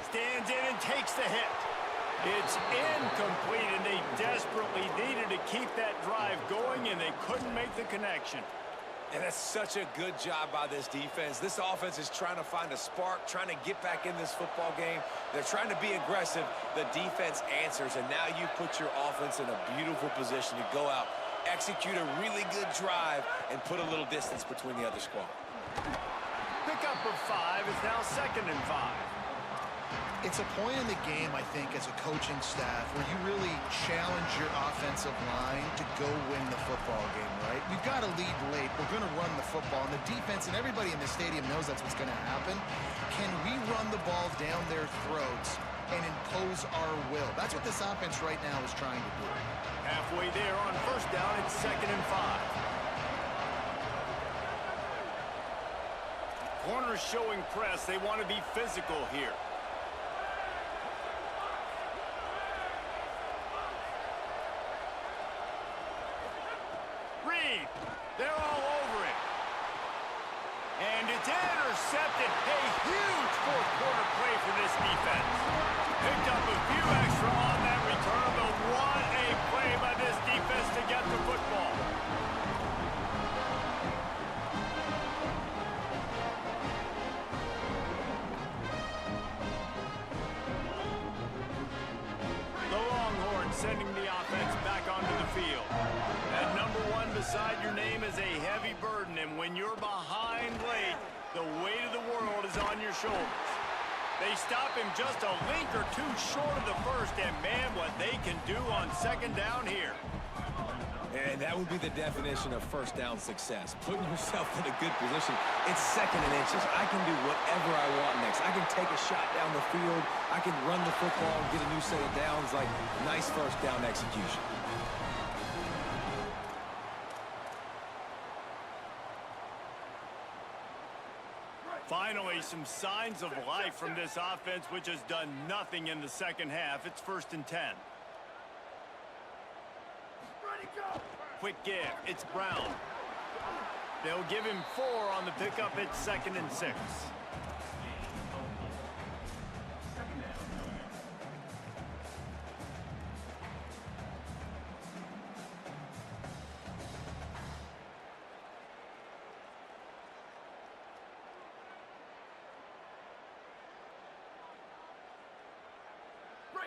Stands in and takes the hit. It's incomplete, and they desperately needed to keep that drive going, and they couldn't make the connection. And that's such a good job by this defense. This offense is trying to find a spark, trying to get back in this football game. They're trying to be aggressive. The defense answers, and now you put your offense in a beautiful position to go out, execute a really good drive, and put a little distance between the other squad. Pickup of 5 is now 2nd and 5. It's a point in the game, I think, as a coaching staff where you really challenge your offensive line to go win the football game, right? We've got to lead late. We're going to run the football. And the defense and everybody in the stadium knows that's what's going to happen. Can we run the ball down their throats and impose our will? That's what this offense right now is trying to do. Halfway there on first down, it's 2nd and 5. Corners showing press. They want to be physical here. Reed, they're all over it. And it's intercepted. A huge fourth quarter play for this defense. Picked up a few extra on that return, but what a play by this defense to get the football. The Longhorns sending the offense back onto the field. That number 1 beside your name is a heavy burden, and when you're behind late, the weight of the world is on your shoulders. They stop him just a link or two short of the first, and man, what they can do on 2nd down here. And that would be the definition of first down success. Putting yourself in a good position. It's 2nd and inches. I can do whatever I want next. I can take a shot down the field. I can run the football and get a new set of downs. Like, nice first down execution. Finally, some signs of life from this offense, which has done nothing in the second half. It's 1st and 10. Quick give. It's Brown. They'll give him 4 on the pickup. It's 2nd and 6.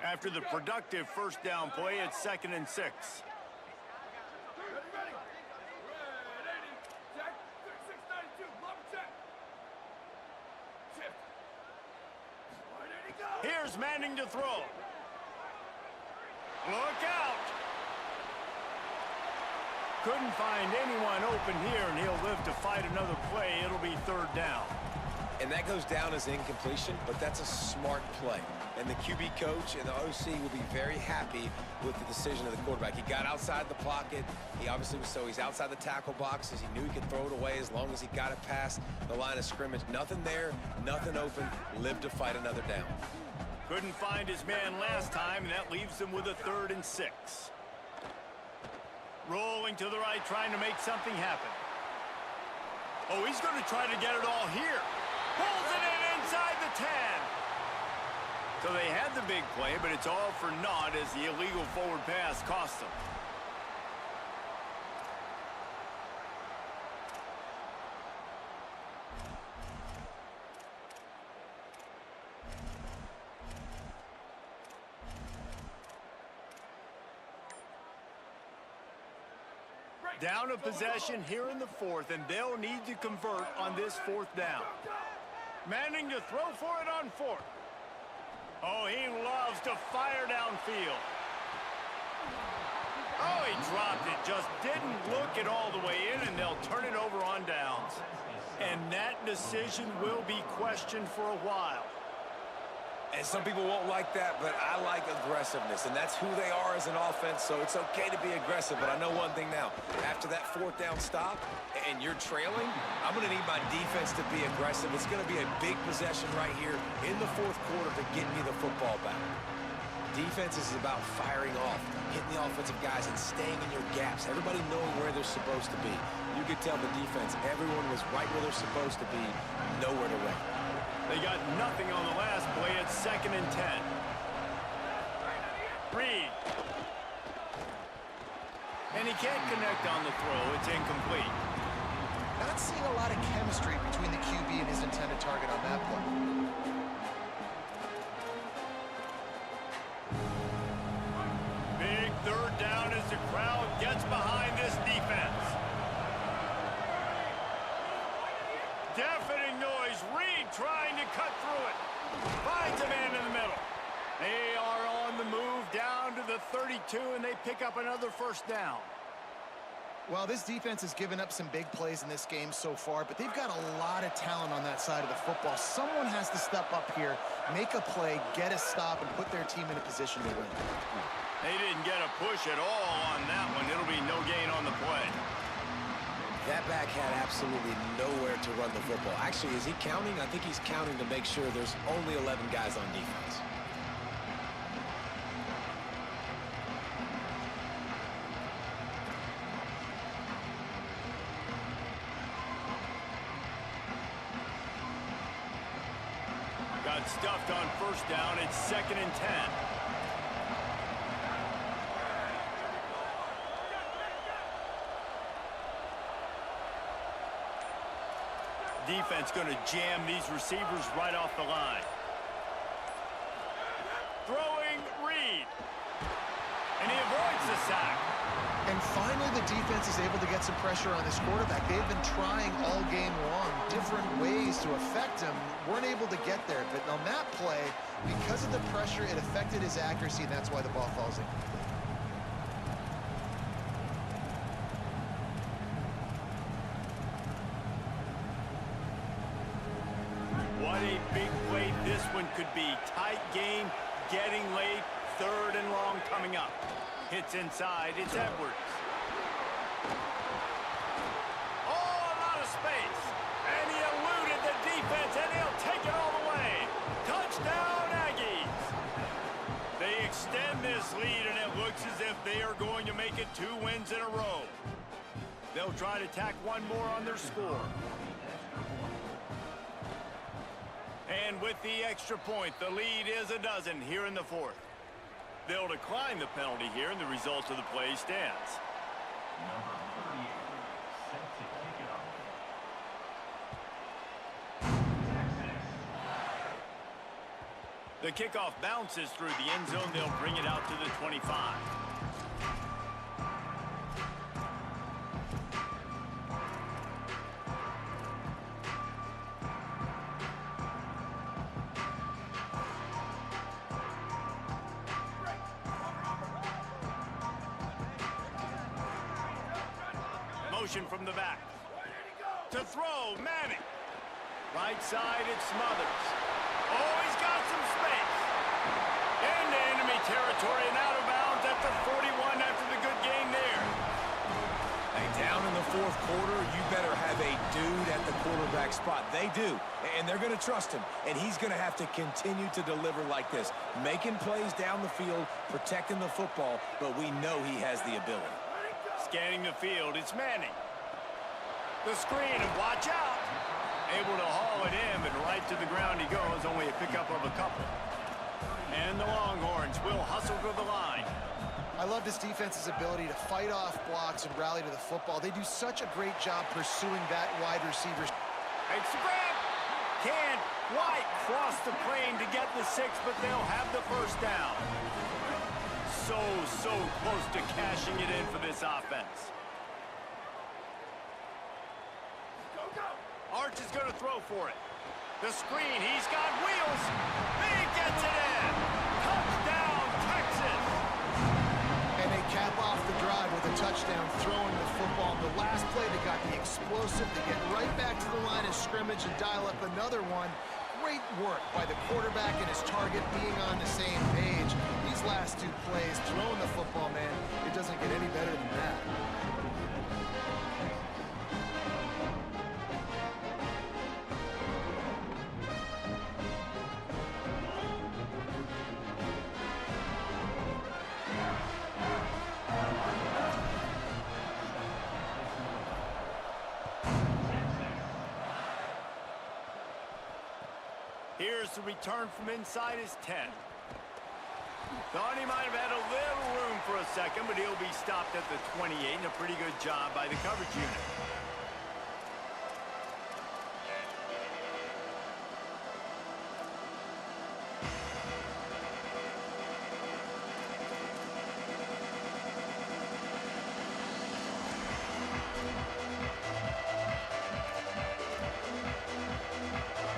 After the productive first down play, it's 2nd and 6. Here's Manning to throw. Look out! Couldn't find anyone open here, and he'll live to fight another play. It'll be 3rd down. And that goes down as incompletion, but that's a smart play. And the QB coach and the OC will be very happy with the decision of the quarterback. He got outside the pocket. He obviously was, so he's outside the tackle boxes. He knew he could throw it away as long as he got it past the line of scrimmage. Nothing there, nothing open. Lived to fight another down. Couldn't find his man last time, and that leaves him with a 3rd and 6. Rolling to the right, trying to make something happen. Oh, he's going to try to get it all here. Pulls it in inside the 10. So they had the big play, but it's all for naught as the illegal forward pass cost them. Down a possession here in the 4th, and they'll need to convert on this 4th down. Manning to throw for it on 4th. Oh, he loves to fire downfield. Oh, he dropped it. Just didn't look it all the way in, and they'll turn it over on downs. And that decision will be questioned for a while. And some people won't like that, but I like aggressiveness, and that's who they are as an offense, so it's okay to be aggressive. But I know one thing now. After that 4th down stop and you're trailing, I'm going to need my defense to be aggressive. It's going to be a big possession right here in the 4th quarter to get me the football back. Defense is about firing off, hitting the offensive guys, and staying in your gaps. Everybody knowing where they're supposed to be. You could tell the defense, everyone was right where they're supposed to be, nowhere to run. They got nothing on the last play. It's 2nd and 10. Reed. And he can't connect on the throw. It's incomplete. Not seeing a lot of chemistry between the QB and his intended target on that play. Big 3rd down as the crowd gets behind this defense. Deafening noise. Reed trying to cut through it. Finds a man in the middle. They are on the move down to the 32, and they pick up another first down. Well, this defense has given up some big plays in this game so far, but they've got a lot of talent on that side of the football. Someone has to step up here, make a play, get a stop, and put their team in a position to win. They didn't get a push at all on that one. It'll be no gain on the play. That back had absolutely nowhere to run the football. Actually, is he counting? I think he's counting to make sure there's only 11 guys on defense. Got stuffed on first down. It's 2nd and 10. Defense going to jam these receivers right off the line. Throwing Reed. And he avoids the sack. And finally, the defense is able to get some pressure on this quarterback. They've been trying all game long different ways to affect him. Weren't able to get there. But on that play, because of the pressure, it affected his accuracy, and that's why the ball falls incomplete. What a big play this one could be. Tight game, getting late, 3rd and long coming up. Hits inside, it's Edwards. Oh, a lot of space. And he eluded the defense, and he'll take it all the way. Touchdown, Aggies. They extend this lead, and it looks as if they are going to make it 2 wins in a row. They'll try to tack one more on their score. And with the extra point, the lead is a dozen here in the 4th. They'll decline the penalty here, and the result of the play stands. Number 38, set to kick it off. The kickoff bounces through the end zone. They'll bring it out to the 25. Motion from the back. To throw, Manning. Right side, it's Smothers. Oh, he's got some space. Into enemy territory and out of bounds at the 41 after the good gain there. Hey, down in the 4th quarter, you better have a dude at the quarterback spot. They do, and they're going to trust him, and he's going to have to continue to deliver like this, making plays down the field, protecting the football, but we know he has the ability. Scanning the field, it's Manning. The screen, and watch out. Able to haul it in, but right to the ground he goes, only a pickup of a couple. And the Longhorns will hustle to the line. I love this defense's ability to fight off blocks and rally to the football. They do such a great job pursuing that wide receiver. It's the grab. Can't quite cross the plane to get the 6, but they'll have the first down. So close to cashing it in for this offense. Arch is going to throw for it. The screen, he's got wheels. He gets it in. Touchdown, Texas. And they cap off the drive with a touchdown, throwing the football. In the last play, they got the explosive to get right back to the line of scrimmage and dial up another one. Great work by the quarterback and his target being on the same page. These last 2 plays, throwing the football, man, it doesn't get any better than that. Here's the return from inside his 10. Thought he might have had a little room for a second, but he'll be stopped at the 28, and a pretty good job by the coverage unit.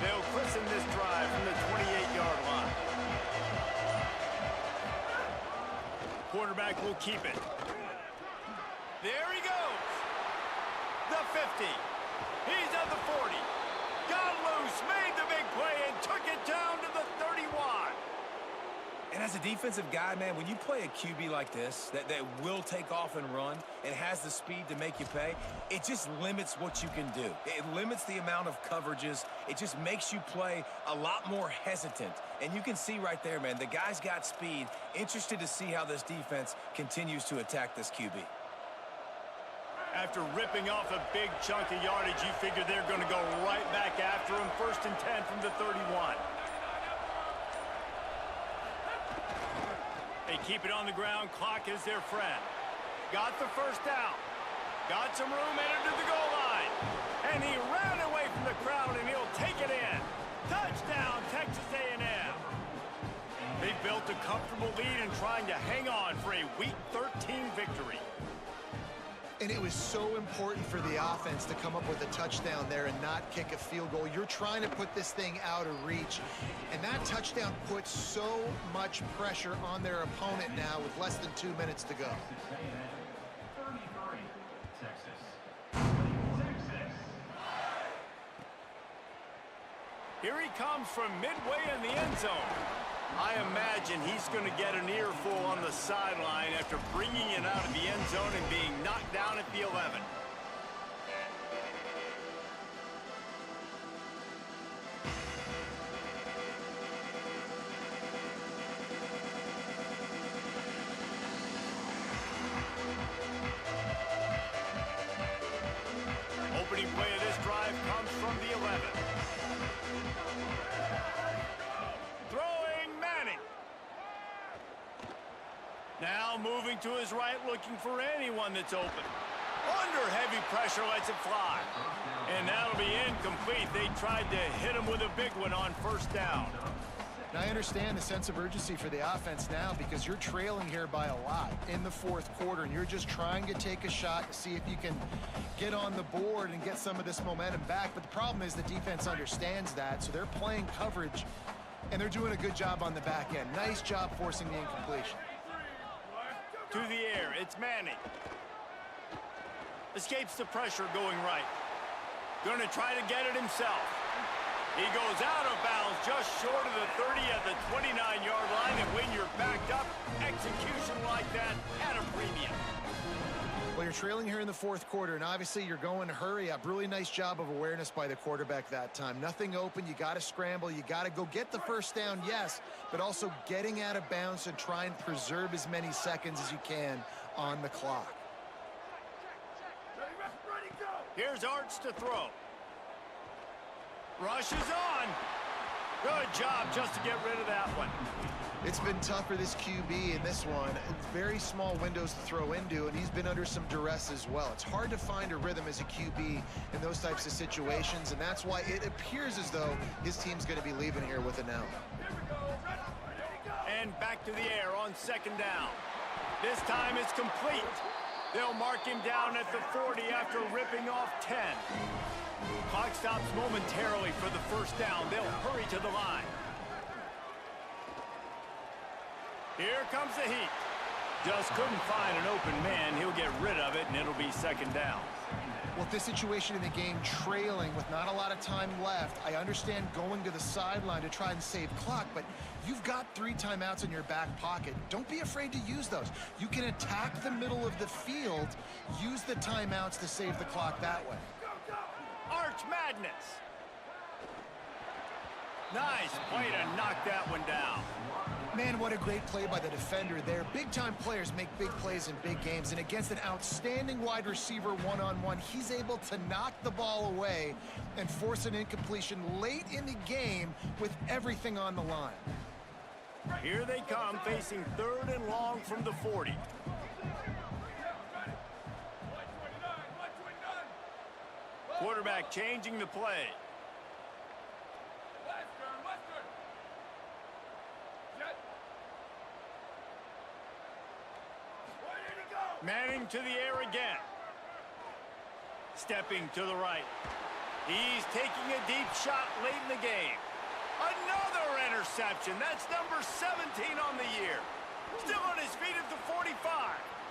They'll christen this drive from the 28-yard line. quarterback will keep it. There he goes. The 50. He's at the 40. Got loose, made the big play, and took it down to the 31. And as a defensive guy, man, when you play a QB like this, that will take off and run and has the speed to make you pay, it just limits what you can do. It limits the amount of coverages. It just makes you play a lot more hesitant. And you can see right there, man, the guy's got speed. Interested to see how this defense continues to attack this QB. After ripping off a big chunk of yardage, you figure they're going to go right back after him. 1st and 10 from the 31. They keep it on the ground. Clock is their friend. Got the first down. Got some room, entered to the goal line. And he ran away from the crowd, and he'll take it in. Touchdown, Texas A&M. They built a comfortable lead and trying to hang on for a Week 13 victory. And it was so important for the offense to come up with a touchdown there and not kick a field goal. You're trying to put this thing out of reach. And that touchdown puts so much pressure on their opponent now with less than 2 minutes to go. 33, Texas. 26. Here he comes from midway in the end zone. I imagine he's going to get an earful on the sideline after bringing it out of the end zone and being knocked down at the 11. Opening play of this drive comes from the 11. Now moving to his right, looking for anyone that's open. Under heavy pressure, lets it fly. And that'll be incomplete. They tried to hit him with a big one on 1st down. Now, I understand the sense of urgency for the offense now because you're trailing here by a lot in the 4th quarter, and you're just trying to take a shot to see if you can get on the board and get some of this momentum back. But the problem is the defense understands that, so they're playing coverage, and they're doing a good job on the back end. Nice job forcing the incompletion. To the air, it's Manning. Escapes the pressure going right. Going to try to get it himself. He goes out of bounds just short of the 30 at the 29-yard line, and when you're backed up, execution like that at a premium. Well, you're trailing here in the 4th quarter, and obviously you're going to hurry up. Really nice job of awareness by the quarterback that time. Nothing open. You got to scramble. You got to go get the first down, yes, but also getting out of bounds and try and preserve as many seconds as you can on the clock. Here's Arts to throw. Rush is on. Good job just to get rid of that one. It's been tough for this QB in this one. Very small windows to throw into, and he's been under some duress as well. It's hard to find a rhythm as a QB in those types of situations, and that's why it appears as though his team's going to be leaving here with an L. And back to the air on 2nd down. This time it's complete. They'll mark him down at the 40 after ripping off 10. Clock stops momentarily for the 1st down. They'll hurry to the line. Here comes the heat. Just couldn't find an open man. He'll get rid of it, and it'll be 2nd down. Well, this situation in the game, trailing with not a lot of time left, I understand going to the sideline to try and save clock, but you've got 3 timeouts in your back pocket. Don't be afraid to use those. You can attack the middle of the field, use the timeouts to save the clock that way. Arch Madness. Nice play to knock that one down. Man, what a great play by the defender there. Big-time players make big plays in big games, and against an outstanding wide receiver one-on-one, he's able to knock the ball away and force an incompletion late in the game with everything on the line. Here they come, facing 3rd and long from the 40. Quarterback changing the play. Manning to the air again. Stepping to the right. He's taking a deep shot late in the game. Another interception. That's number 17 on the year. Still on his feet at the 45.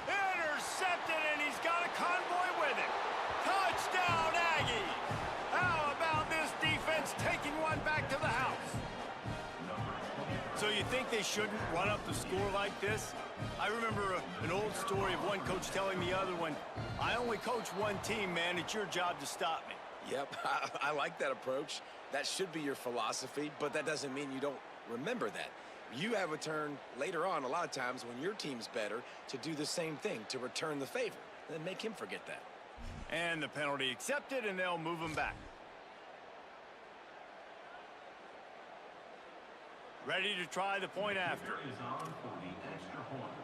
Intercepted, and he's got a convoy with him. Touchdown, Aggies! How about this defense taking one back to the house? So you think they shouldn't run up the score like this? I remember an old story of one coach telling the other one, I only coach one team, man. It's your job to stop me. Yep, I like that approach. That should be your philosophy, but that doesn't mean you don't remember that. You have a turn later on, a lot of times, when your team's better, to do the same thing, to return the favor. And then make him forget that. And the penalty accepted, and they'll move him back. Ready to try the point after. Is on for the extra point.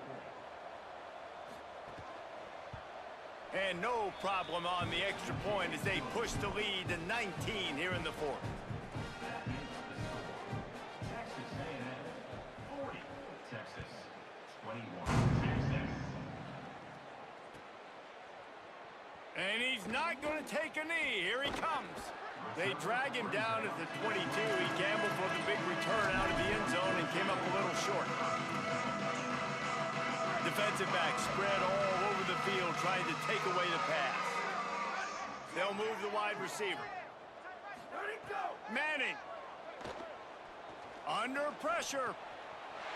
And no problem on the extra point as they push the lead to 19 here in the fourth. That is the score. Texas A&M 40, Texas 21. Texas. And he's not going to take a knee. Here he comes. They drag him down at the 22. He gambled for the big return out of the end zone and came up a little short. Defensive back spread all over the field trying to take away the pass. They'll move the wide receiver. Manning. Under pressure.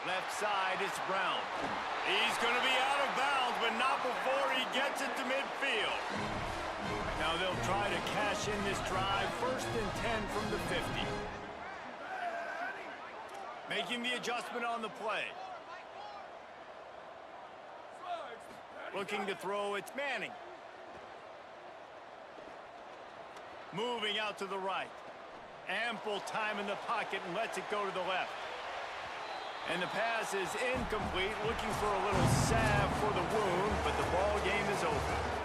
Left side, it's Brown. He's going to be out of bounds, but not before he gets it to midfield. Now they'll try to cash in this drive. 1st and 10 from the 50. Making the adjustment on the play. Looking to throw, it's Manning. Moving out to the right. Ample time in the pocket and lets it go to the left. And the pass is incomplete, looking for a little salve for the wound, but the ball game is over.